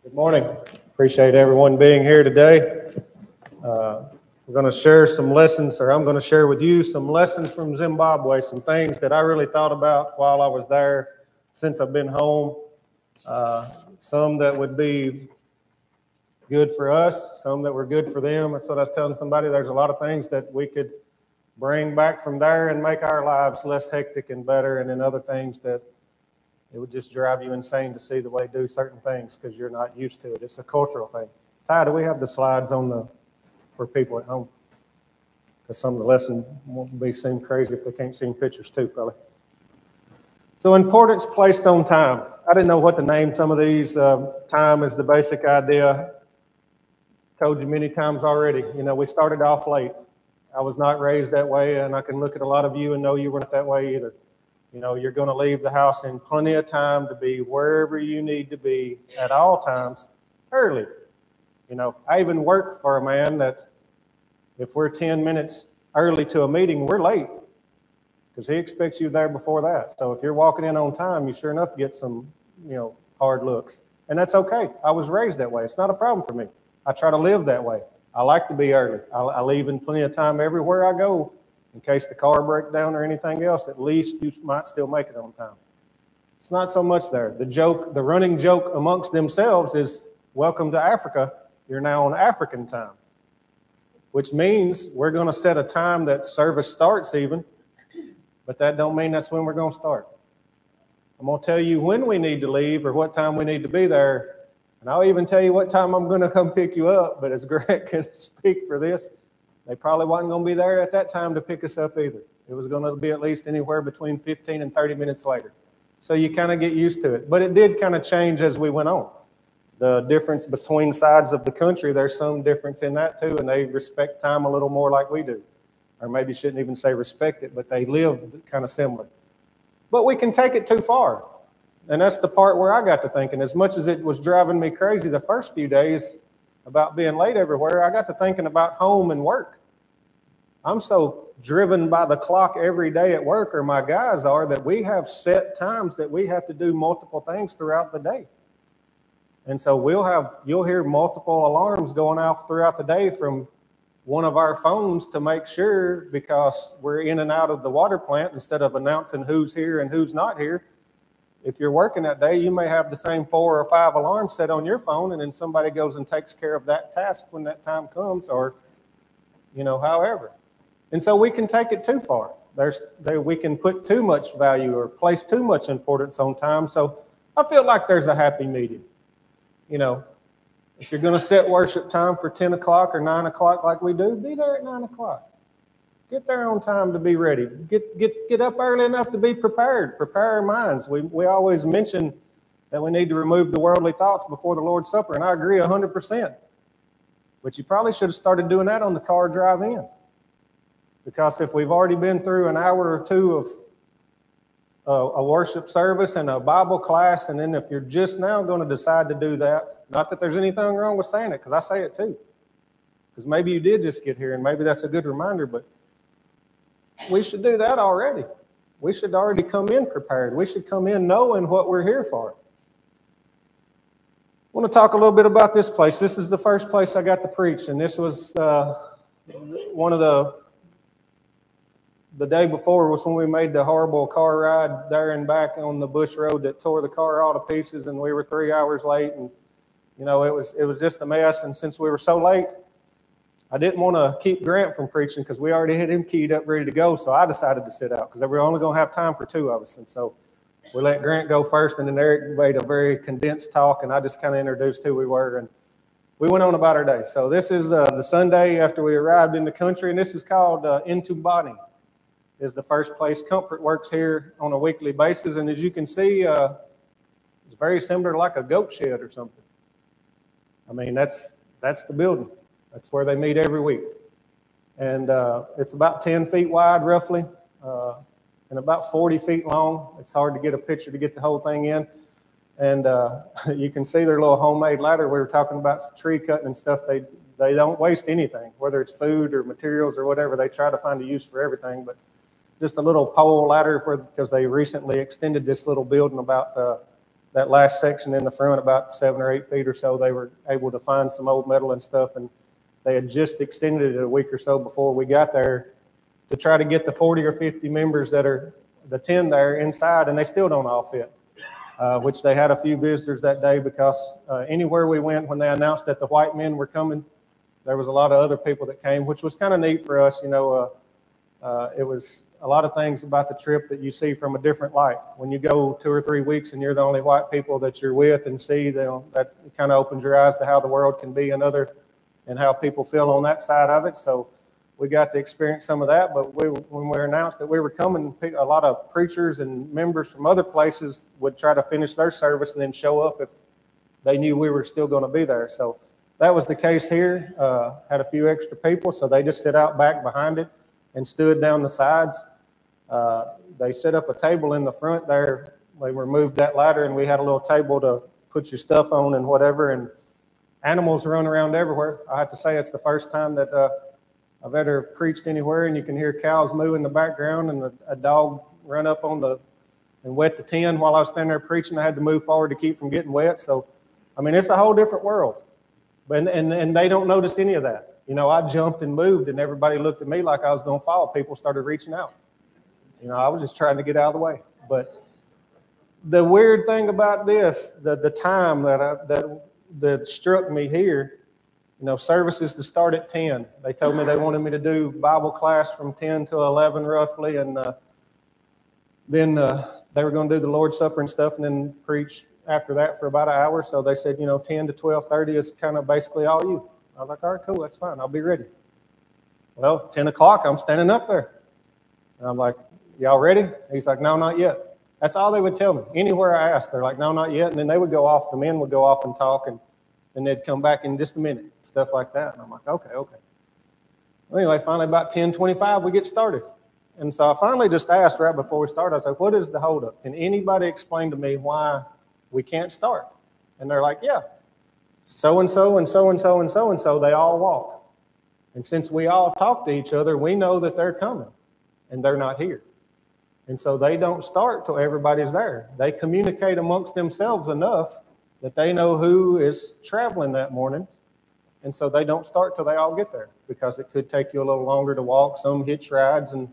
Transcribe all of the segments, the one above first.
Good morning. Appreciate everyone being here today. We're going to share some lessons, or I'm going to share with you some lessons from Zimbabwe, some things that I really thought about while I was there since I've been home. Some that would be good for us, some that were good for them. That's what I was telling somebody. There's a lot of things that we could bring back from there and make our lives less hectic and better, and then other things that it would just drive you insane to see the way they do certain things because you're not used to it. It's a cultural thing. Ty, do we have the slides on for people at home? Because some of the lessons won't seem crazy if they can't see pictures too, probably. So importance placed on time. I didn't know what to name some of these. Time is the basic idea. Told you many times already. You know, we started off late. I was not raised that way, and I can look at a lot of you and know you weren't that way either. You know, you're going to leave the house in plenty of time to be wherever you need to be at all times early. You know, I even work for a man that if we're 10 minutes early to a meeting, we're late because he expects you there before that. So if you're walking in on time, you sure enough get some, hard looks. And that's okay. I was raised that way. It's not a problem for me. I try to live that way. I like to be early. I leave in plenty of time everywhere I go. In case the car breaks down or anything else, at least you might still make it on time. It's not so much there. The running joke amongst themselves is, welcome to Africa. You're now on African time, which means we're going to set a time that service starts even, but that don't mean that's when we're going to start. I'm going to tell you when we need to leave or what time we need to be there, and I'll even tell you what time I'm going to come pick you up, but as Greg can speak for this, they probably wasn't going to be there at that time to pick us up either. It was going to be at least anywhere between 15 and 30 minutes later. So you kind of get used to it. But it did kind of change as we went on. The difference between sides of the country, there's some difference in that too, and they respect time a little more like we do. Or maybe shouldn't even say respect it, but they live kind of similar. But we can take it too far. And that's the part where I got to thinking, as much as it was driving me crazy the first few days about being late everywhere, I got to thinking about home and work. I'm so driven by the clock every day at work, or my guys are, that we have set times that we have to do multiple things throughout the day. And so you'll hear multiple alarms going off throughout the day from one of our phones to make sure, because we're in and out of the water plant, instead of announcing who's here and who's not here. If you're working that day, you may have the same 4 or 5 alarms set on your phone, and then somebody goes and takes care of that task when that time comes, or, however. And so we can take it too far. We can put too much value or place too much importance on time. So I feel like there's a happy medium. If you're going to set worship time for 10 o'clock or 9 o'clock like we do, be there at 9 o'clock. Get there on time to be ready. Get up early enough to be prepared. Prepare our minds. We always mention that we need to remove the worldly thoughts before the Lord's Supper, and I agree 100%. But you probably should have started doing that on the car drive in. Because if we've already been through an hour or two of a worship service and a Bible class, and then if you're just now going to decide to do that, not that there's anything wrong with saying it, because I say it too. Because maybe you did just get here, and maybe that's a good reminder, but we should do that already. We should already come in prepared. We should come in knowing what we're here for. I want to talk a little bit about this place. This is the first place I got to preach, and this was one of the day before was when we made the horrible car ride there and back on the bush road that tore the car all to pieces, and we were 3 hours late, and it was just a mess. And since we were so late, I didn't want to keep Grant from preaching because we already had him keyed up ready to go, so I decided to sit out because we were only going to have time for 2 of us. And so we let Grant go first, and then Eric made a very condensed talk, and I just kind of introduced who we were, and we went on about our day. So this is the Sunday after we arrived in the country, and this is called Intubani. Is the first place. Comfort works here on a weekly basis, and as you can see, it's very similar to like a goat shed or something. I mean, that's the building. That's where they meet every week. And it's about 10 feet wide, roughly, and about 40 feet long. It's hard to get a picture to get the whole thing in. And you can see their little homemade ladder. We were talking about tree cutting and stuff. They don't waste anything, whether it's food or materials or whatever. They try to find a use for everything, but just a little pole ladder because they recently extended this little building about that last section in the front, about 7 or 8 feet or so, they were able to find some old metal and stuff, and they had just extended it a week or so before we got there to try to get the 40 or 50 members that are the 10 there inside, and they still don't all fit, which they had a few visitors that day because anywhere we went when they announced that the white men were coming, there was a lot of other people that came, which was kind of neat for us. You know, it was a lot of things about the trip that you see from a different light. When you go 2 or 3 weeks and you're the only white people that you're with and see, that kind of opens your eyes to how the world can be and how people feel on that side of it. So we got to experience some of that. But when we announced that we were coming, a lot of preachers and members from other places would try to finish their service and then show up if they knew we were still going to be there. So that was the case here. Had a few extra people, so they just sit out back behind it and stood down the sides. They set up a table in the front there. They removed that ladder, and we had a little table to put your stuff on and whatever, and animals run around everywhere. I have to say it's the first time that I've ever preached anywhere, and you can hear cows moo in the background and a dog run up on and wet the tin while I was standing there preaching. I had to move forward to keep from getting wet. So, I mean, it's a whole different world. And they don't notice any of that. You know, I jumped and moved, and everybody looked at me like I was going to fall. People started reaching out. You know, I was just trying to get out of the way. But the weird thing about this, the time that struck me here, you know, services to start at 10. They told me they wanted me to do Bible class from 10 to 11 roughly, and then they were going to do the Lord's Supper and stuff, and then preach after that for about an hour. So they said, you know, 10 to 12:30 is kind of basically all you. I was like, all right, cool, that's fine. I'll be ready. Well, 10 o'clock, I'm standing up there. And I'm like, y'all ready? He's like, no, not yet. That's all they would tell me. Anywhere I asked, they're like, no, not yet. And then they would go off, the men would go off and talk, and then they'd come back in just a minute, stuff like that. And I'm like, okay. Well, anyway, finally about 10:25, we get started. And so I finally just asked right before we started, I said, what is the holdup? Can anybody explain to me why we can't start? And they're like, yeah, so-and-so and so-and-so and so-and-so, they all walk. And since we all talk to each other, we know that they're coming and they're not here. And so they don't start till everybody's there. They communicate amongst themselves enough that they know who is traveling that morning. And so they don't start till they all get there because it could take you a little longer to walk, some hitch rides and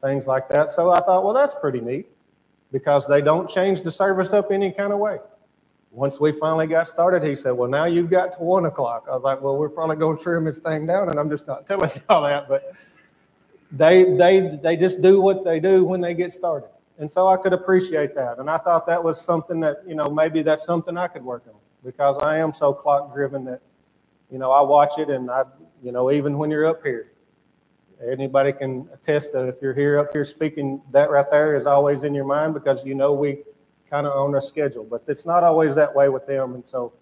things like that. So I thought, well, that's pretty neat because they don't change the service up any kind of way. Once we finally got started, he said, well, now you've got to 1 o'clock. I was like, well, we're probably going to trim this thing down, and I'm just not telling y'all that. But they just do what they do when they get started. And so I could appreciate that. And I thought that was something that, you know, maybe that's something I could work on because I am so clock driven that, you know, I watch it and you know, even when you're up here, anybody can attest to if you're up here speaking, that right there is always in your mind because you know we kind of on a schedule, but it's not always that way with them. And so,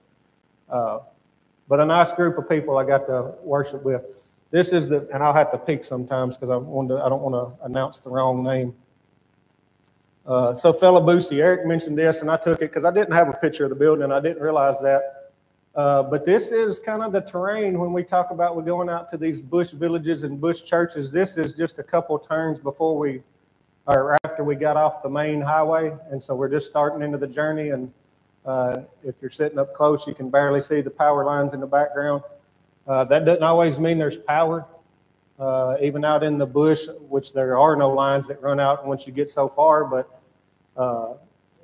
but a nice group of people I got to worship with. This is and I'll have to peek sometimes because I don't want to announce the wrong name. So Felabusi, Eric mentioned this, and I took it because I didn't have a picture of the building, and I didn't realize that. But this is kind of the terrain when we talk about we're going out to these bush villages and bush churches. This is just a couple turns or after we got off the main highway, and so we're just starting into the journey. And if you're sitting up close, you can barely see the power lines in the background. That doesn't always mean there's power. Even out in the bush, which there are no lines that run out once you get so far, but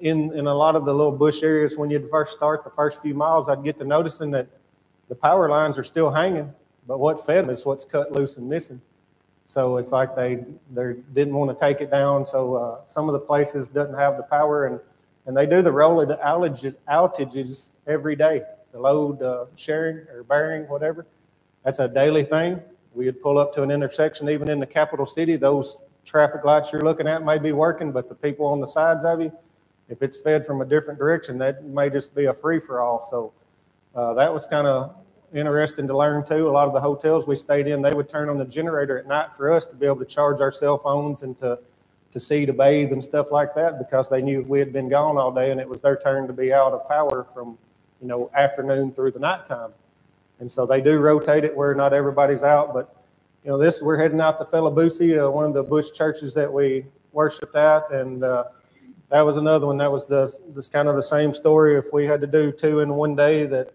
in a lot of the little bush areas, when you first start, the first few miles, I'd get to noticing that the power lines are still hanging, but what fed them is what's cut loose and missing. So it's like they didn't want to take it down. So some of the places doesn't have the power, and they do the rolling outages every day, the load sharing or bearing, whatever. That's a daily thing. We'd pull up to an intersection, even in the capital city, those traffic lights you're looking at may be working, but the people on the sides of you, if it's fed from a different direction, that may just be a free-for-all. So that was kind of interesting to learn, too. A lot of the hotels we stayed in, they would turn on the generator at night for us to be able to charge our cell phones and to see, to bathe and stuff like that because they knew we had been gone all day and it was their turn to be out of power from, you know, afternoon through the nighttime. And so they do rotate it where not everybody's out. But, you know, we're heading out to Felabusi, one of the bush churches that we worshiped at. And that was another one. That was this kind of the same story. If we had to do 2 in one day, that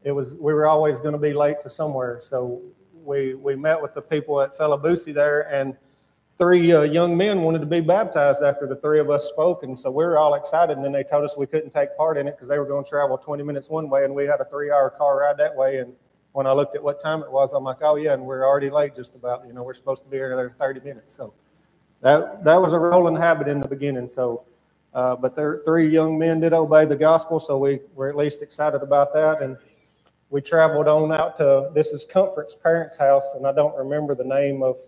we were always going to be late to somewhere. So we met with the people at Fellabusi there, and 3 young men wanted to be baptized after the 3 of us spoke, and so we were all excited. And then they told us we couldn't take part in it because they were going to travel 20 minutes one way, and we had a 3-hour car ride that way. And when I looked at what time it was, I'm like, oh yeah, and we're already late just about. We're supposed to be here in 30 minutes. So that was a rolling habit in the beginning. So, but there 3 young men did obey the gospel, so we were at least excited about that. And we traveled on out to, this is Comfort's parents' house, and I don't remember the name of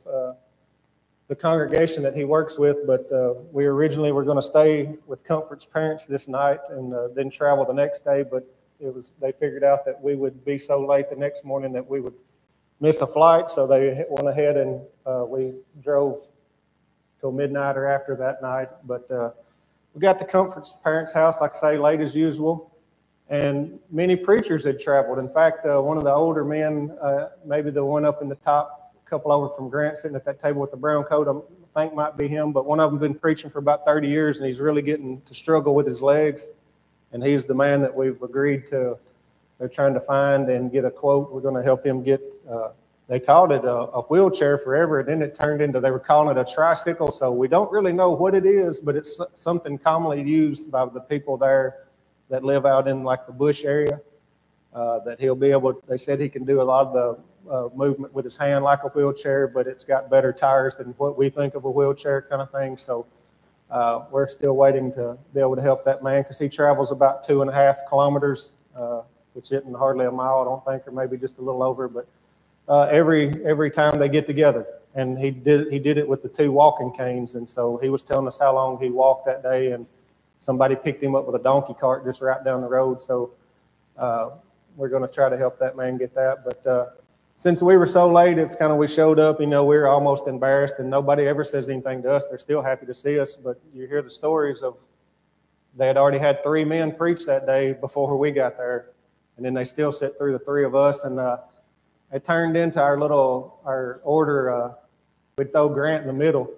the congregation that he works with, but we originally were going to stay with Comfort's parents this night and then travel the next day, but they figured out that we would be so late the next morning that we would miss a flight, so they went ahead and we drove till midnight or after that night. But we got to Comfort's parents' house, like I say, late as usual, and many preachers had traveled. In fact, one of the older men, maybe the one up in the top, couple over from Grant sitting at that table with the brown coat, I think might be him, but one of them been preaching for about 30 years, and he's really getting to struggle with his legs, and he's the man that we've agreed to, they're trying to find and get a quote. We're going to help him get, they called it a wheelchair forever, and then it turned into, they were calling it a tricycle, so we don't really know what it is, but it's something commonly used by the people there that live out in like the bush area, that he'll be able, they said he can do a lot of the movement with his hand like a wheelchair, but it's got better tires than what we think of a wheelchair kind of thing. So we're still waiting to be able to help that man, because he travels about 2.5 kilometers, which isn't hardly a mile, I don't think, or maybe just a little over. But every time they get together, and he did it with the 2 walking canes, and so he was telling us how long he walked that day, and somebody picked him up with a donkey cart just right down the road. So we're going to try to help that man get that. But since we were so late, it's kind of, we showed up, we were almost embarrassed, and nobody ever says anything to us. They're still happy to see us, but you hear the stories of, they had already had 3 men preach that day before we got there, and then they still sit through the 3 of us, and it turned into our order, we'd throw Grant in the middle.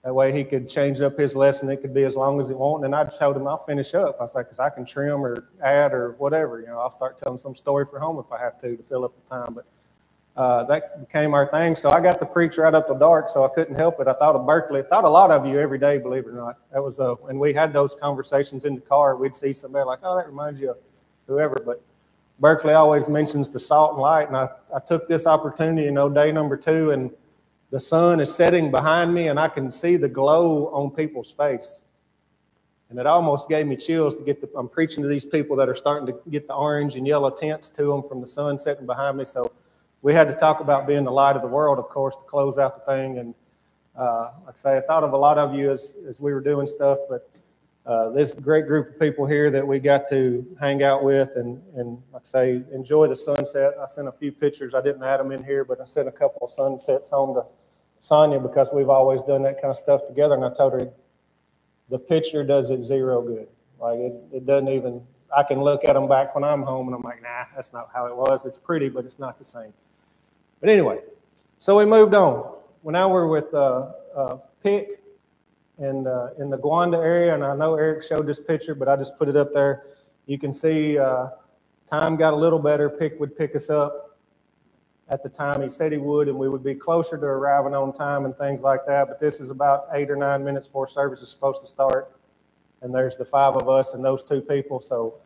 That way he could change up his lesson. It could be as long as he wanted, and I just told him I'll finish up. I was like, because I can trim or add or whatever. I'll start telling some story for home if I have to fill up the time. But that became our thing. So I got to preach right up to dark, so I couldn't help it. I thought of Berkeley. I thought a lot of you every day, believe it or not. That was when we had those conversations in the car, we'd see somebody like, oh, that reminds you of whoever. But Berkeley always mentions the salt and light, and I took this opportunity, day number 2, and the sun is setting behind me, and I can see the glow on people's face. And it almost gave me chills to I'm preaching to these people that are starting to get the orange and yellow tints to them from the sun setting behind me. So we had to talk about being the light of the world, of course, to close out the thing. And like I say, I thought of a lot of you as we were doing stuff, but this great group of people here that we got to hang out with and like I say, enjoy the sunset. I sent a few pictures. I didn't add them in here, but I sent a couple of sunsets home to Sonia because we've always done that kind of stuff together. And I told her the picture does it zero good. Like it doesn't even, I can look at them back when I'm home and I'm like, nah, that's not how it was. It's pretty, but it's not the same. But anyway, so we moved on. Well, now we're with Pick and in the Gwanda area, and I know Eric showed this picture, but I just put it up there. You can see time got a little better. Pick would pick us up at the time he said he would, and we would be closer to arriving on time and things like that. But this is about 8 or 9 minutes before service is supposed to start, and there's the 5 of us and those 2 people. So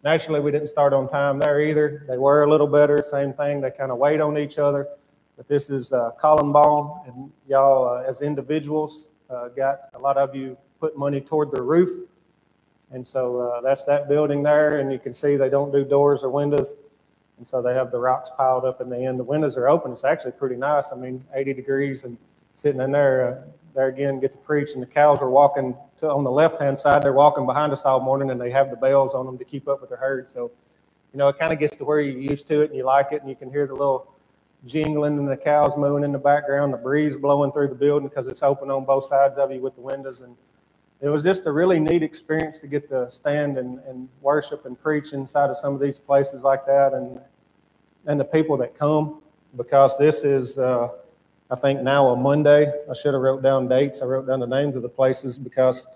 naturally, we didn't start on time there either. They were a little better, same thing. They kind of wait on each other. But this is Columbine, and y'all as individuals got a lot of you put money toward the roof. And so that's that building there, and you can see they don't do doors or windows. And so they have the rocks piled up in the end. The windows are open. It's actually pretty nice. I mean, 80 degrees and sitting in there, there again, get to preach. And the cows are walking on the left-hand side. They're walking behind us all morning, and they have the bells on them to keep up with their herd. So, it kind of gets to where you're used to it and you like it, and you can hear the little jingling and the cows mooing in the background, the breeze blowing through the building because it's open on both sides of you with the windows. And it was just a really neat experience to get to stand and worship and preach inside of some of these places like that, and the people that come, because this is, I think now a Monday. I should have wrote down dates. I wrote down the names of the places because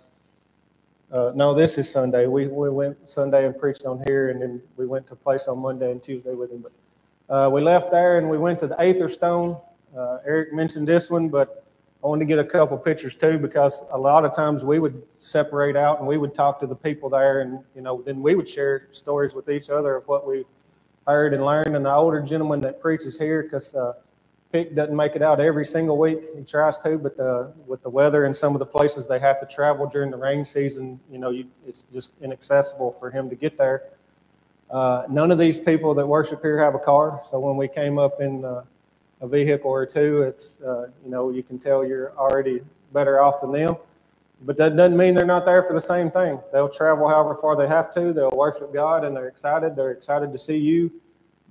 No, this is Sunday. We went Sunday and preached on here, and then we went to a place on Monday and Tuesday with him. But we left there and we went to the Aether Stone. Eric mentioned this one, but I wanted to get a couple pictures too, because a lot of times we would separate out and we would talk to the people there, and then we would share stories with each other of what we heard and learned. And the older gentleman that preaches here, because Pick doesn't make it out every single week. He tries to, but with the weather and some of the places they have to travel during the rain season, it's just inaccessible for him to get there. None of these people that worship here have a car, so when we came up in a vehicle or two, it's you can tell you're already better off than them. But that doesn't mean they're not there for the same thing. They'll travel however far they have to. They'll worship God, and they're excited. They're excited to see you.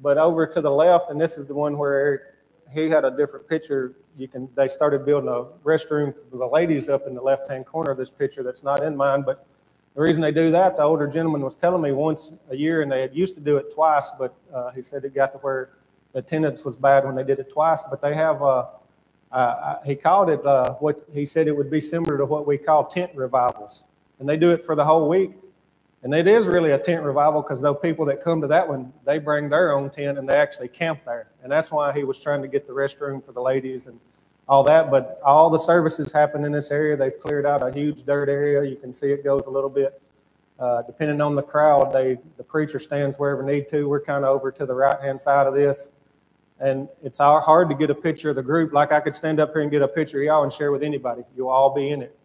But over to the left, and this is the one where Eric, he had a different picture. They started building a restroom for the ladies up in the left-hand corner of this picture that's not in mine. But the reason they do that, the older gentleman was telling me once a year, and they had used to do it twice, but he said it got to where the attendance was bad when they did it twice. But they have, he called it, what he said it would be similar to what we call tent revivals. And they do it for the whole week. And it is really a tent revival, because those people that come to that one, they bring their own tent and they actually camp there. And that's why he was trying to get the restroom for the ladies and all that. But all the services happen in this area. They've cleared out a huge dirt area. You can see it goes a little bit. Depending on the crowd, the preacher stands wherever need to. We're kind of over to the right-hand side of this. And it's hard to get a picture of the group. Like I could stand up here and get a picture of y'all and share with anybody. You'll all be in it.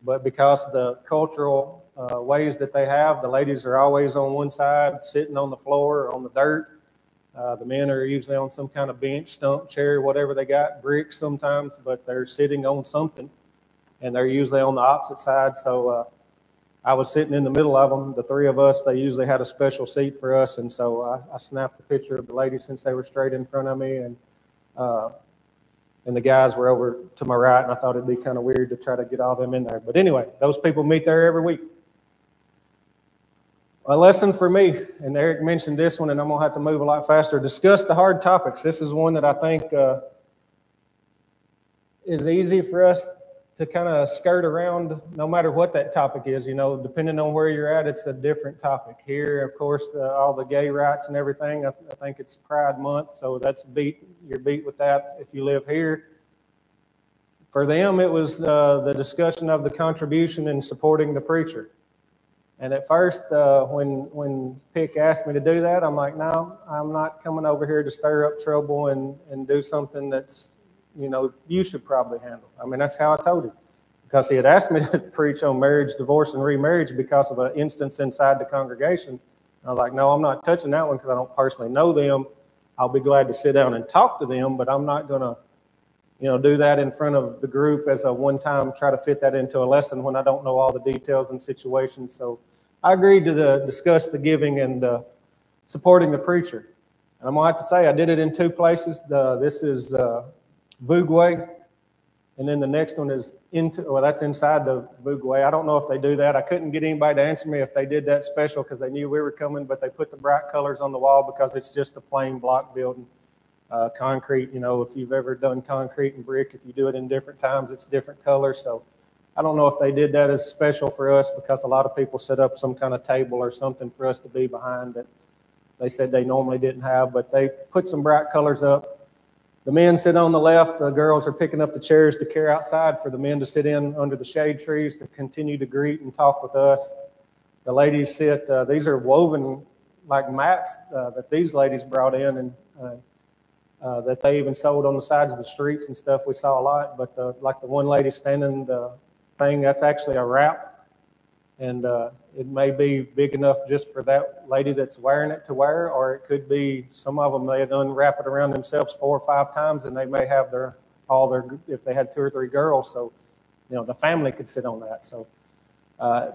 But because of the cultural ways that they have, the ladies are always on one side, sitting on the floor or on the dirt. The men are usually on some kind of bench, stump, chair, whatever they got, bricks sometimes, but they're sitting on something. And they're usually on the opposite side. So I was sitting in the middle of them. The three of us, they usually had a special seat for us. And so I snapped a picture of the ladies since they were straight in front of me. And the guys were over to my right, and I thought it'd be kind of weird to try to get all them in there. But anyway, those people meet there every week. A lesson for me, and Eric mentioned this one, and I'm going to have to move a lot faster. Discuss the hard topics. This is one that I think is easy for us to kind of skirt around no matter what that topic is. Depending on where you're at, it's a different topic. Here, of course, all the gay rights and everything, I think it's Pride Month, so you're beat with that if you live here. For them, it was the discussion of the contribution in supporting the preacher. And at first, when Pick asked me to do that, I'm like, no, I'm not coming over here to stir up trouble and do something that's, you should probably handle. I mean, that's how I told him. Because he had asked me to preach on marriage, divorce, and remarriage because of an instance inside the congregation. And I was like, no, I'm not touching that one because I don't personally know them. I'll be glad to sit down and talk to them, but I'm not going to, do that in front of the group as a one-time, try to fit that into a lesson when I don't know all the details and situations. So I agreed to discuss the giving and supporting the preacher. And I'm going to have to say I did it in two places. This is Vugwe, and then the next one is that's inside the Vugwe. I don't know if they do that. I couldn't get anybody to answer me if they did that special because they knew we were coming, but they put the bright colors on the wall because it's just a plain block building. Concrete, if you've ever done concrete and brick, if you do it in different times, it's different colors. So I don't know if they did that as special for us because a lot of people set up some kind of table or something for us to be behind that they said they normally didn't have, but they put some bright colors up. The men sit on the left. The girls are picking up the chairs to carry outside for the men to sit in under the shade trees to continue to greet and talk with us. The ladies sit, these are woven like mats that these ladies brought in and that they even sold on the sides of the streets and stuff. We saw a lot, but like the one lady standing the thing, that's actually a wrap. And it may be big enough just for that lady that's wearing it to wear, or it could be some of them, they'd unwrap it around themselves 4 or 5 times, and they may have if they had 2 or 3 girls, so, the family could sit on that. So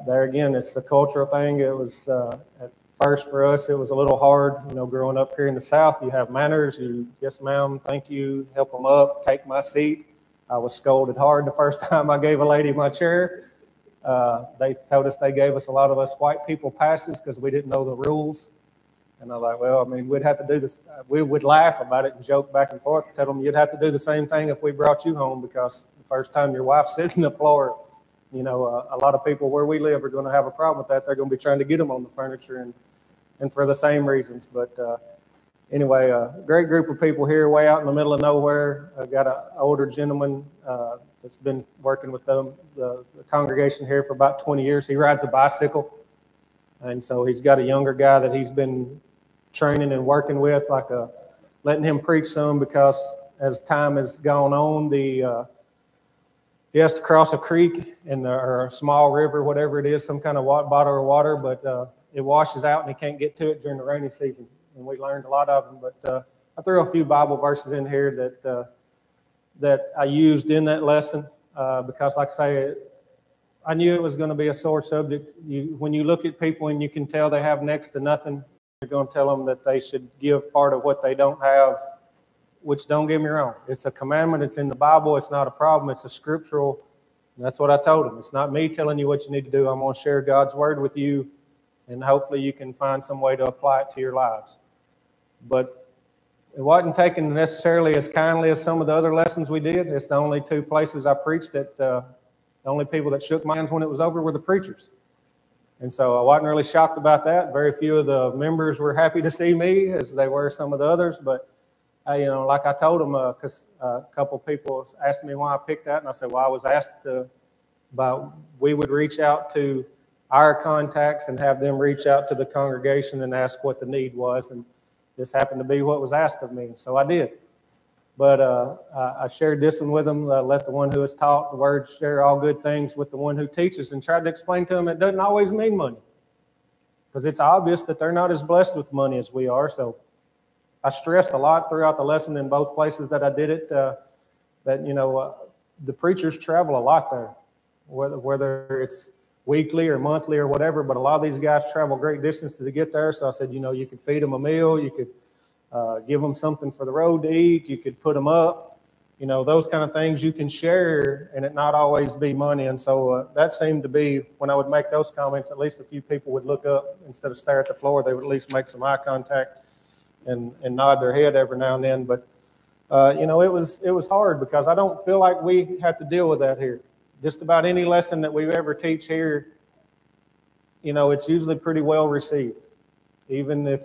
there again, it's a cultural thing. It was, at first for us, it was a little hard, growing up here in the South, you have manners, yes ma'am, thank you, help them up, take my seat. I was scolded hard the first time I gave a lady my chair. They told us they gave us a lot of us white people passes because we didn't know the rules. And I'm like, well, we'd have to do this. We would laugh about it and joke back and forth, tell them you'd have to do the same thing if we brought you home because the first time your wife's sitting on the floor, You know, a lot of people where we live are going to have a problem with that. They're going to be trying to get them on the furniture and for the same reasons. But anyway, a great group of people here way out in the middle of nowhere. I got an older gentleman that's been working with the congregation here for about 20 years. He rides a bicycle. And so he's got a younger guy that he's been training and working with, letting him preach some, because as time has gone on, he has to cross a creek or a small river, whatever it is, some kind of bottle of water, but it washes out and he can't get to it during the rainy season. And we learned a lot of them. But I threw a few Bible verses in here that I used in that lesson because, like I say, I knew it was going to be a sore subject. When you look at people and you can tell they have next to nothing, you're going to tell them that they should give part of what they don't have, which, don't get me wrong, it's a commandment. It's in the Bible. It's not a problem. It's a scriptural. And that's what I told them. It's not me telling you what you need to do. I'm going to share God's word with you, and hopefully you can find some way to apply it to your lives. But it wasn't taken necessarily as kindly as some of the other lessons we did. It's the only two places I preached that the only people that shook my hands when it was over were the preachers. And so I wasn't really shocked about that. Very few of the members were happy to see me, as they were some of the others. But, you know, like I told them, because a couple of people asked me why I picked that. And I said, well, I was asked we would reach out to our contacts and have them reach out to the congregation and ask what the need was. And this happened to be what was asked of me. So I did. But I shared this one with them. Let the one who is taught the word share all good things with the one who teaches, and tried to explain to them it doesn't always mean money, because it's obvious that they're not as blessed with money as we are. So I stressed a lot throughout the lesson in both places that I did it, that, you know, the preachers travel a lot there, whether it's weekly or monthly or whatever, but a lot of these guys travel great distances to get there. So I said, you know, you could feed them a meal, you could give them something for the road to eat, you could put them up, you know, those kind of things you can share, and it not always be money. And so that seemed to be, when I would make those comments, at least a few people would look up instead of stare at the floor. They would at least make some eye contact and nod their head every now and then. But you know, it was hard, because I don't feel like we have to deal with that here. Just about any lesson that we ever teach here, you know, it's usually pretty well received, even if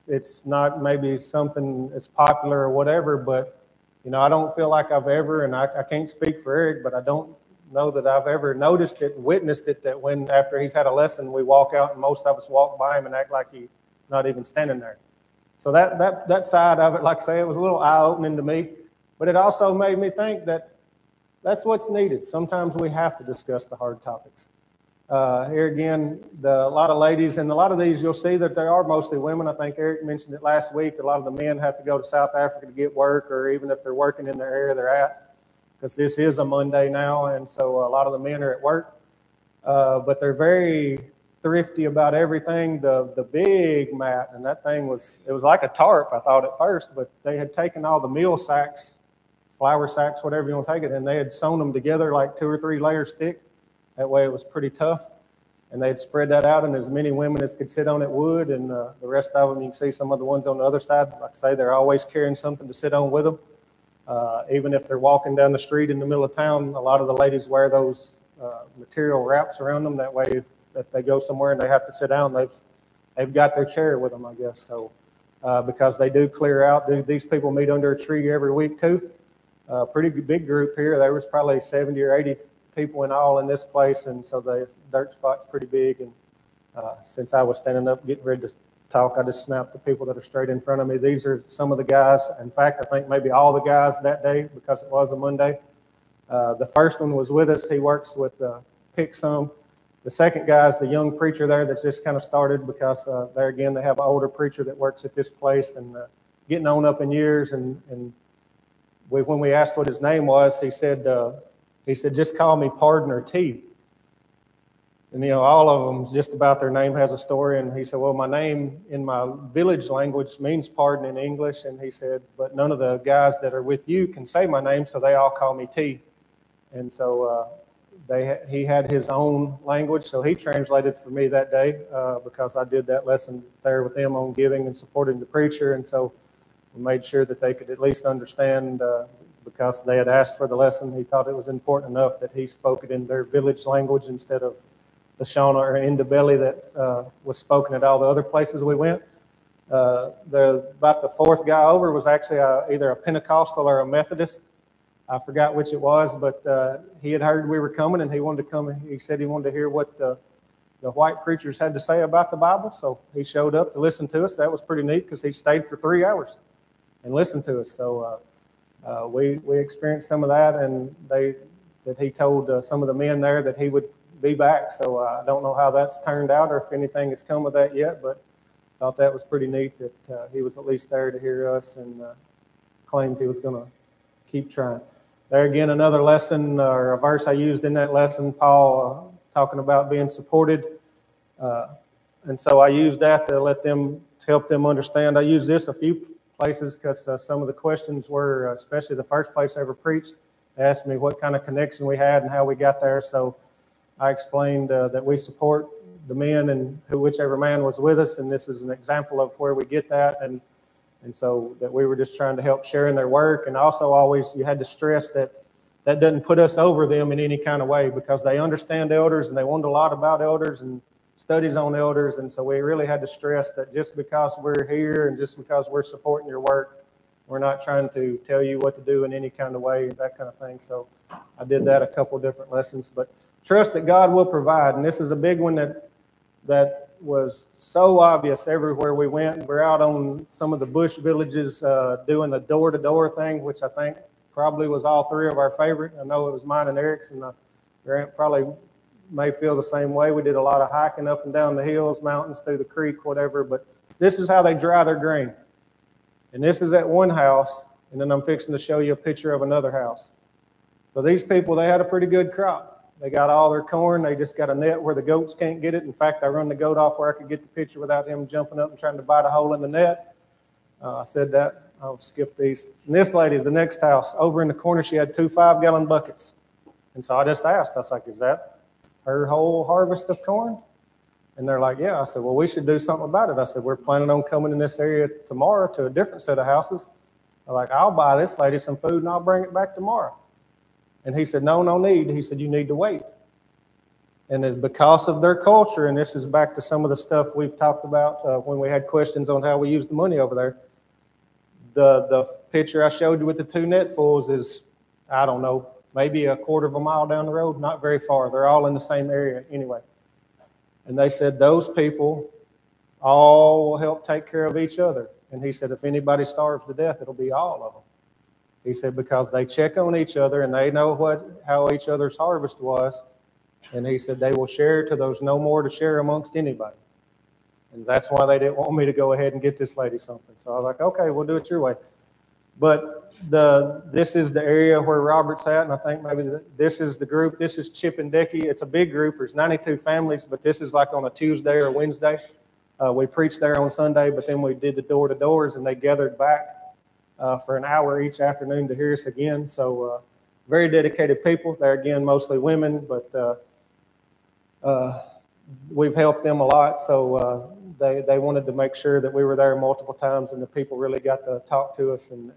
it's not maybe something that's popular or whatever. But, you know, I don't feel like I've ever, and I can't speak for Eric, but I don't know that I've ever noticed it and witnessed it, that when after he's had a lesson, we walk out and most of us walk by him and act like he's not even standing there. So that side of it, like I say, it was a little eye-opening to me, but it also made me think that that's what's needed. Sometimes we have to discuss the hard topics. Here again, a lot of ladies, and a lot of these you'll see that they are mostly women. I think Eric mentioned it last week. A lot of the men have to go to South Africa to get work, or even if they're working in the area they're at, because this is a Monday now, and so a lot of the men are at work. But they're very thrifty about everything. The big mat, and that thing was like a tarp, I thought at first, but they had taken all the meal sacks, flour sacks, whatever you want to take it, and they had sewn them together like 2 or 3 layers thick. That way it was pretty tough. And they'd spread that out, and as many women as could sit on it would, and the rest of them, you can see some of the ones on the other side, like I say, they're always carrying something to sit on with them. Even if they're walking down the street in the middle of town, a lot of the ladies wear those material wraps around them. That way, if they go somewhere and they have to sit down, they've got their chair with them, I guess. So because they do clear out, these people meet under a tree every week too. Pretty big group here. There was probably 70 or 80 people in all in this place, and so the dirt spot's pretty big. And since I was standing up getting ready to talk, I just snapped the people that are straight in front of me. These are some of the guys. In fact, I think maybe all the guys that day, because it was a Monday. The first one was with us. He works with Pick Some. The second guy is the young preacher there that's just kind of started, because there again they have an older preacher that works at this place and getting on up in years. And when we asked what his name was, he said, just call me Partner T. And, you know, all of them, just about their name has a story. And he said, well, my name in my village language means pardon in English. And he said, but none of the guys that are with you can say my name, so they all call me T. And so he had his own language, so he translated for me that day because I did that lesson there with them on giving and supporting the preacher. And so we made sure that they could at least understand, because they had asked for the lesson. He thought it was important enough that he spoke it in their village language instead of the Shona or Indabelli that was spoken at all the other places we went. About the fourth guy over was actually either a Pentecostal or a Methodist. I forgot which it was, but he had heard we were coming, and he wanted to come. He said he wanted to hear what the white preachers had to say about the Bible, so he showed up to listen to us. That was pretty neat because he stayed for 3 hours and listened to us. So we experienced some of that, and he told some of the men there that he would be back. So I don't know how that's turned out or if anything has come of that yet, but thought that was pretty neat that he was at least there to hear us and claimed he was going to keep trying. There again, another lesson or a verse I used in that lesson, Paul talking about being supported. And so I used that to help them understand. I used this a few places because some of the questions were, especially the first place I ever preached, they asked me what kind of connection we had and how we got there. So I explained that we support the men and whichever man was with us, and this is an example of where we get that, and so that we were just trying to help share in their work. And also always you had to stress that doesn't put us over them in any kind of way, because they understand elders and they wonder a lot about elders and studies on elders, and so we really had to stress that just because we're here and just because we're supporting your work, we're not trying to tell you what to do in any kind of way, that kind of thing. So I did that a couple of different lessons, but trust that God will provide. And this is a big one that was so obvious everywhere we went. We're out on some of the bush villages doing the door-to-door thing, which I think probably was all three of our favorite. I know it was mine and Eric's, and Grant probably may feel the same way. We did a lot of hiking up and down the hills, mountains, through the creek, whatever. But this is how they dry their grain. And this is at one house, and then I'm fixing to show you a picture of another house. So these people, they had a pretty good crop. They got all their corn. They just got a net where the goats can't get it. In fact, I run the goat off where I could get the picture without him jumping up and trying to bite a hole in the net. I said that. I'll skip these. And this lady, the next house, over in the corner, she had 2 5-gallon buckets. And so I just asked, I was like, is that her whole harvest of corn? And they're like, yeah. I said, well, we should do something about it. I said, we're planning on coming in this area tomorrow to a different set of houses. I'm like, I'll buy this lady some food and I'll bring it back tomorrow. And he said, no need. He said, you need to wait. And it's because of their culture, and this is back to some of the stuff we've talked about when we had questions on how we use the money over there. The picture I showed you with the 2 netfuls is, I don't know, maybe a quarter of a mile down the road, not very far. They're all in the same area anyway. And they said those people all help take care of each other. And he said, if anybody starves to death, it'll be all of them. He said, because they check on each other and they know how each other's harvest was. And he said, they will share to those no more to share amongst anybody. And that's why they didn't want me to go ahead and get this lady something. So I was like, okay, we'll do it your way. But this is the area where Robert's at, and I think maybe this is the group. This is Chip and Decky. It's a big group. There's 92 families, but this is like on a Tuesday or Wednesday. We preached there on Sunday, but then we did the door-to-doors, and they gathered back for an hour each afternoon to hear us again. So very dedicated people. They're, again, mostly women, but we've helped them a lot. So they wanted to make sure that we were there multiple times, and the people really got to talk to us and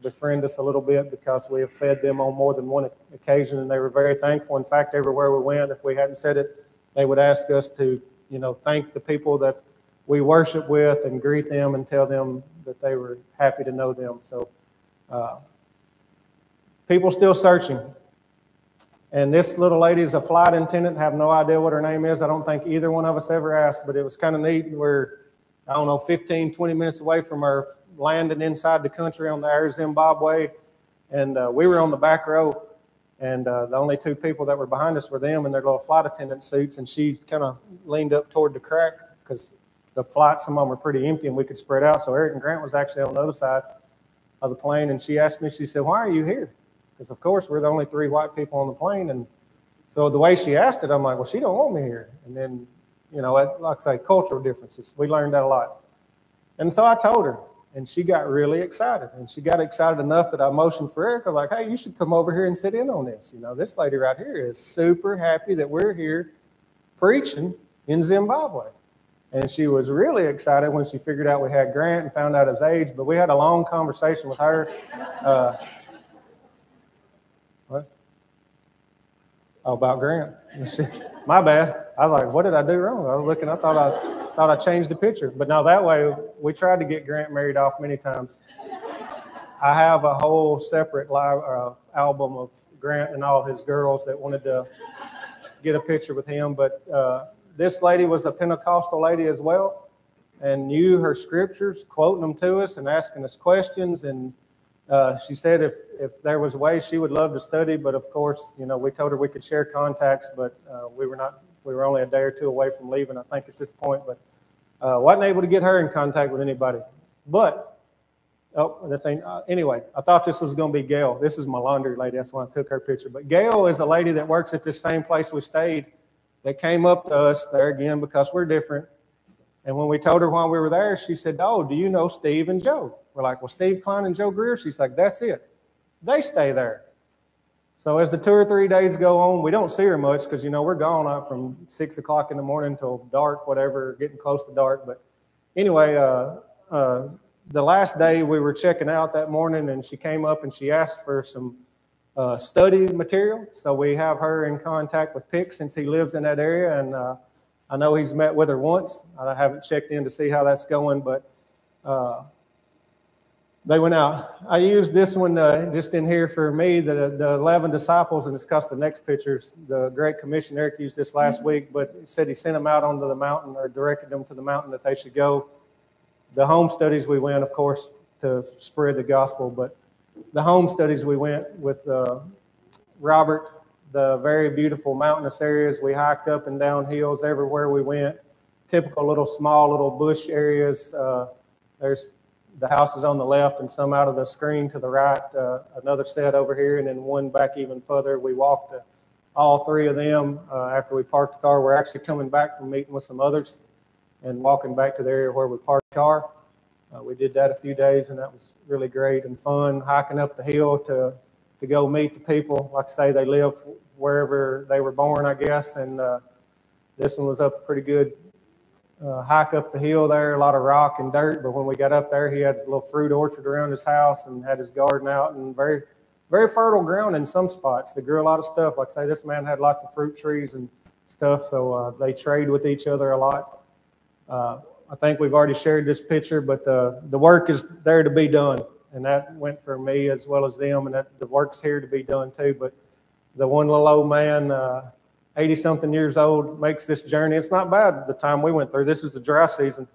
befriend us a little bit, because we have fed them on more than one occasion, and they were very thankful. In fact, everywhere we went, if we hadn't said it, they would ask us to, thank the people that we worship with and greet them and tell them that they were happy to know them. So people still searching. And this little lady is a flight attendant. Have no idea what her name is. I don't think either one of us ever asked, but it was kind of neat. We're, 15, 20 minutes away from our landing inside the country on the Air Zimbabwe. And we were on the back row. And the only 2 people that were behind us were them in their little flight attendant suits. And she kind of leaned up toward the crack because the flights, some of them were pretty empty and we could spread out. So Eric and Grant was actually on the other side of the plane. And she asked me, she said, why are you here? Because, of course, we're the only 3 white people on the plane. And so the way she asked it, I'm like, well, she don't want me here. And then, like I say, cultural differences. We learned that a lot. And so I told her, and she got really excited. And she got excited enough that I motioned for Eric. I'm like, hey, you should come over here and sit in on this. This lady right here is super happy that we're here preaching in Zimbabwe. And she was really excited when she figured out we had Grant and found out his age. But we had a long conversation with her. Oh, about Grant. My bad. I was like, what did I do wrong? I was looking, I thought I changed the picture. But no, that way we tried to get Grant married off many times. I have a whole separate live album of Grant and all his girls that wanted to get a picture with him. But this lady was a Pentecostal lady as well, and knew her scriptures, quoting them to us and asking us questions. And she said if there was a way, she would love to study. But of course, you know, we told her we could share contacts, but we were only a day or two away from leaving, I think, at this point. But wasn't able to get her in contact with anybody. But anyway, I thought this was going to be Gail. This is my laundry lady. That's why I took her picture. But Gail is a lady that works at this same place we stayed that came up to us there again because we're different. And when we told her while we were there, she said, oh, do you know Steve and Joe? We're like, well, Steve Klein and Joe Greer? She's like, that's it. They stay there. So as the 2 or 3 days go on, we don't see her much because, you know, we're gone out from 6 o'clock in the morning till dark, whatever, getting close to dark. But anyway, the last day we were checking out that morning, and she came up and she asked for some study material. So we have her in contact with Pick since he lives in that area, and I know he's met with her once. I haven't checked in to see how that's going, but they went out. I used this one just in here for me, the 11 disciples, and it's because the next pictures, the Great Commission. Eric used this last week, but he said he sent them out onto the mountain, or directed them to the mountain that they should go. The home studies we went, of course, to spread the gospel, but the home studies we went with Robert, the very beautiful mountainous areas. We hiked up and down hills everywhere we went, typical little small little bush areas. There's the houses on the left and some out of the screen to the right, another set over here, and then one back even further. We walked all three of them after we parked the car. We're actually coming back from meeting with some others and walking back to the area where we parked the car. We did that a few days, and that was really great and fun, hiking up the hill to go meet the people. Like I say, they live wherever they were born, I guess, and this one was up a pretty good hike up the hill there, a lot of rock and dirt, but when we got up there, he had a little fruit orchard around his house and had his garden out, and very, very fertile ground in some spots. They grew a lot of stuff. Like I say, this man had lots of fruit trees and stuff, so they trade with each other a lot. I think we've already shared this picture, but the work is there to be done, and that went for me as well as them, and that the work's here to be done too. But the one little old man, 80-something years old, makes this journey. It's not bad the time we went through. This is the dry season.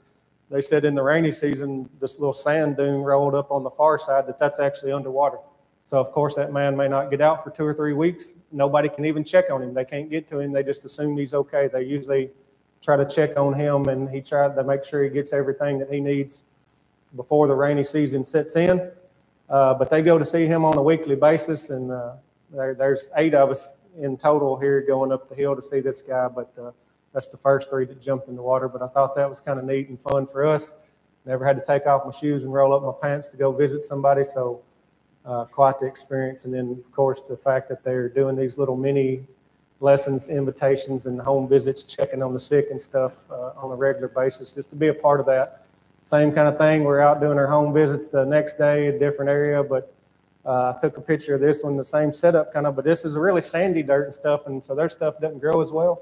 They said in the rainy season, this little sand dune rolled up on the far side, that's actually underwater. So, of course, that man may not get out for 2 or 3 weeks. Nobody can even check on him. They can't get to him. They just assume he's okay. They usually try to check on him, and he tried to make sure he gets everything that he needs before the rainy season sets in. But they go to see him on a weekly basis, and there's 8 of us in total here going up the hill to see this guy, but that's the first 3 that jumped in the water. But I thought that was kind of neat and fun for us. Never had to take off my shoes and roll up my pants to go visit somebody, so quite the experience. And then, of course, the fact that they're doing these little mini lessons, invitations, and home visits, checking on the sick and stuff on a regular basis, just to be a part of that. Same kind of thing. We're out doing our home visits the next day, a different area, but I took a picture of this one, the same setup kind of, but this is really sandy dirt and stuff, and so their stuff doesn't grow as well.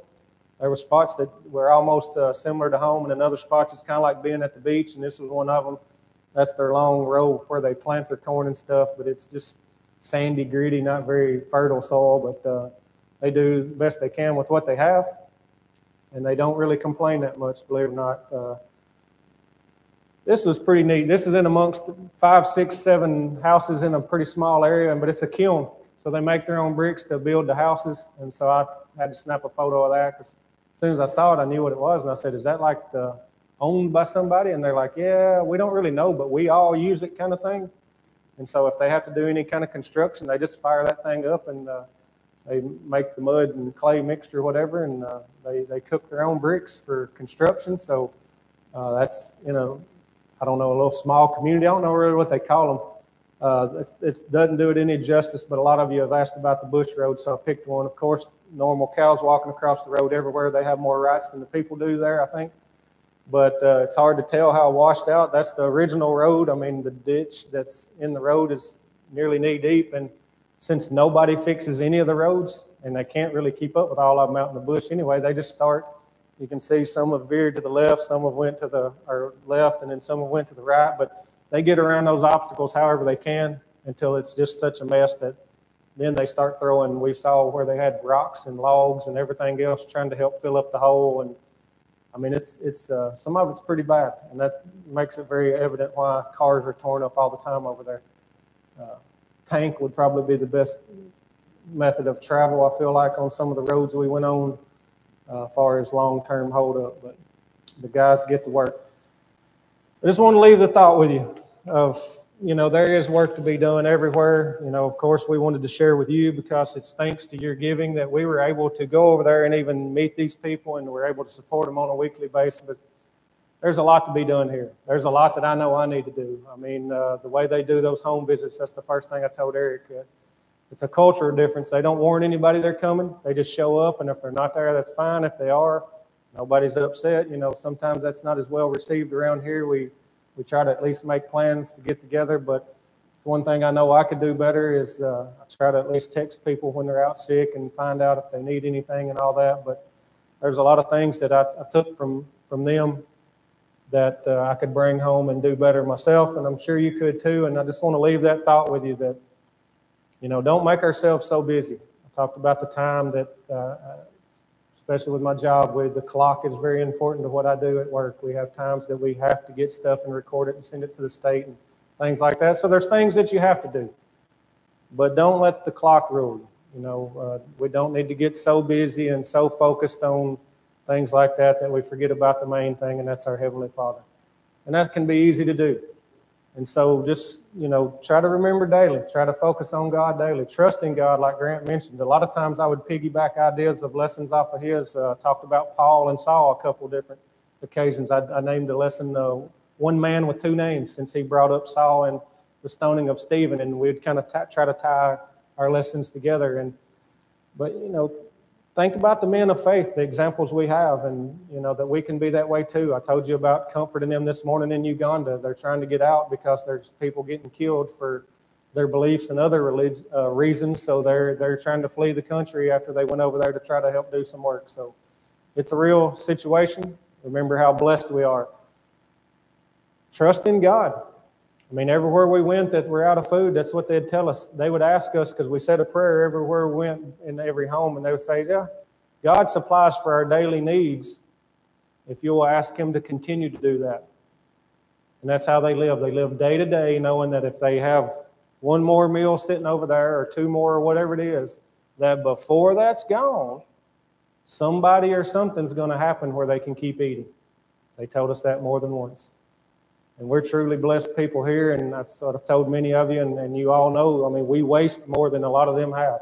There were spots that were almost similar to home, and in other spots it's kind of like being at the beach, and this was one of them. That's their long row where they plant their corn and stuff, but it's just sandy, gritty, not very fertile soil, but they do the best they can with what they have, and they don't really complain that much, believe it or not. This was pretty neat. This is in amongst 5, 6, 7 houses in a pretty small area, but it's a kiln. So they make their own bricks to build the houses. And so I had to snap a photo of that because as soon as I saw it, I knew what it was. And I said, is that like owned by somebody? And they're like, yeah, we don't really know, but we all use it kind of thing. And so if they have to do any kind of construction, they just fire that thing up and they make the mud and clay mixture, whatever, and they cook their own bricks for construction. So that's, you know, I don't know, a little small community. I don't know really what they call them. It doesn't do it any justice, but a lot of you have asked about the bush road, so I picked one. Of course, normal cows walking across the road everywhere. They have more rights than the people do there, I think. But it's hard to tell how washed out. That's the original road. I mean, the ditch that's in the road is nearly knee deep, and since nobody fixes any of the roads, and they can't really keep up with all of them out in the bush anyway. They just start. You can see some have veered to the left, some have went to the left, and then some have went to the right. But they get around those obstacles however they can until it's just such a mess that then they start throwing. We saw where they had rocks and logs and everything else trying to help fill up the hole. And I mean, it's some of it's pretty bad, and that makes it very evident why cars are torn up all the time over there. Tank would probably be the best method of travel, I feel like, on some of the roads we went on. As far as long-term hold-up, but the guys get to work. I just want to leave the thought with you of, there is work to be done everywhere. Of course, we wanted to share with you because it's thanks to your giving that we were able to go over there and even meet these people, and we're able to support them on a weekly basis. But there's a lot to be done here. There's a lot that I know I need to do. I mean, the way they do those home visits, that's the first thing I told Eric. It's a cultural difference. They don't warn anybody they're coming. They just show up, and if they're not there, that's fine. If they are, nobody's upset. Sometimes that's not as well received around here. We try to at least make plans to get together, but it's one thing I know I could do better is I try to at least text people when they're out sick and find out if they need anything and all that. But there's a lot of things that I took from them that I could bring home and do better myself, and I'm sure you could too. And I just want to leave that thought with you that, don't make ourselves so busy. I talked about the time that, especially with my job, the clock is very important to what I do at work. We have times that we have to get stuff and record it and send it to the state and things like that. So there's things that you have to do. But don't let the clock rule you. We don't need to get so busy and so focused on things like that we forget about the main thing, and that's our Heavenly Father. And that can be easy to do. And so just, try to remember daily. Try to focus on God daily. Trust in God, like Grant mentioned. A lot of times I would piggyback ideas of lessons off of his. Talked about Paul and Saul a couple different occasions. I named the lesson One Man with Two Names, since he brought up Saul and the stoning of Stephen. And we'd kind of try to tie our lessons together. But think about the men of faith, the examples we have, and that we can be that way too. I told you about comforting them this morning in Uganda. They're trying to get out because there's people getting killed for their beliefs and other reasons. So they're trying to flee the country after they went over there to try to help do some work. So it's a real situation. Remember how blessed we are. Trust in God. I mean, everywhere we went that we're out of food, that's what they'd tell us. They would ask us, because we said a prayer everywhere we went in every home, and they would say, yeah, God supplies for our daily needs if you'll ask him to continue to do that. And that's how they live. They live day to day knowing that if they have one more meal sitting over there or two more or whatever it is, that before that's gone, somebody or something's going to happen where they can keep eating. They told us that more than once. And we're truly blessed people here, and I've sort of told many of you, and you all know, I mean, we waste more than a lot of them have.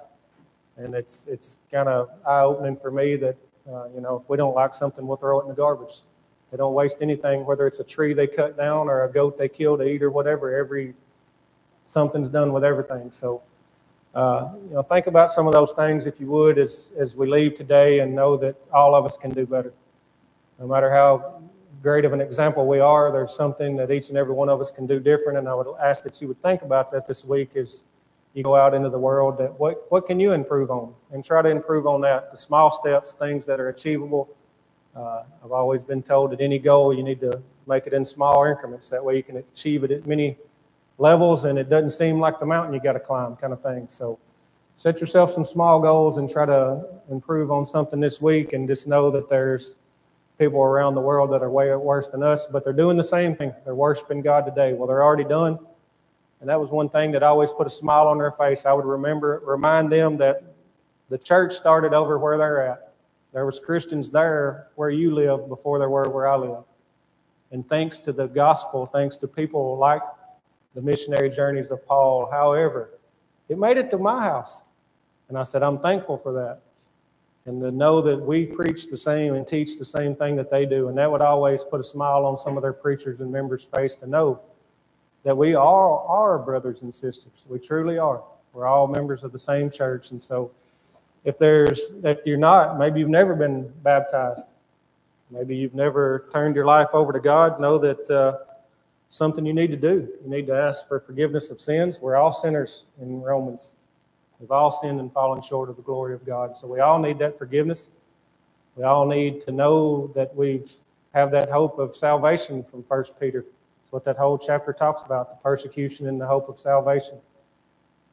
And it's kind of eye-opening for me that, if we don't like something, we'll throw it in the garbage. They don't waste anything, whether it's a tree they cut down or a goat they kill to eat or whatever. Something's done with everything. So, think about some of those things, if you would, as we leave today, and know that all of us can do better. No matter how great of an example we are, there's something that each and every one of us can do different. And I would ask that you would think about that this week as you go out into the world, that what can you improve on, and try to improve on that. The small steps, things that are achievable. I've always been told that any goal, you need to make it in small increments. That way you can achieve it at many levels, and it doesn't seem like the mountain you got to climb kind of thing. So set yourself some small goals and try to improve on something this week, and just know that there's people around the world that are way worse than us, but they're doing the same thing. They're worshiping God today. Well, they're already done. And that was one thing that always put a smile on their face. I would remind them that the church started over where they're at. There was Christians there where you live before there were where I live. And thanks to the gospel, thanks to people like the missionary journeys of Paul, however, it made it to my house. And I said, I'm thankful for that. And to know that we preach the same and teach the same thing that they do. And that would always put a smile on some of their preachers and members' face, to know that we all are brothers and sisters. We truly are. We're all members of the same church. And so if you're not, maybe you've never been baptized, maybe you've never turned your life over to God, know that something you need to do. You need to ask for forgiveness of sins. We're all sinners in Romans. We've all sinned and fallen short of the glory of God. So we all need that forgiveness. We all need to know that we have that hope of salvation from 1 Peter. That's what that whole chapter talks about, the persecution and the hope of salvation.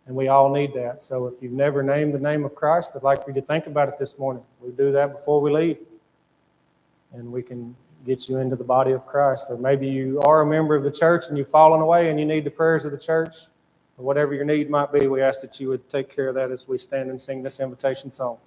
And we all need that. So if you've never named the name of Christ, I'd like for you to think about it this morning. We do that before we leave. And we can get you into the body of Christ. Or maybe you are a member of the church and you've fallen away and you need the prayers of the church. Or whatever your need might be, we ask that you would take care of that as we stand and sing this invitation song.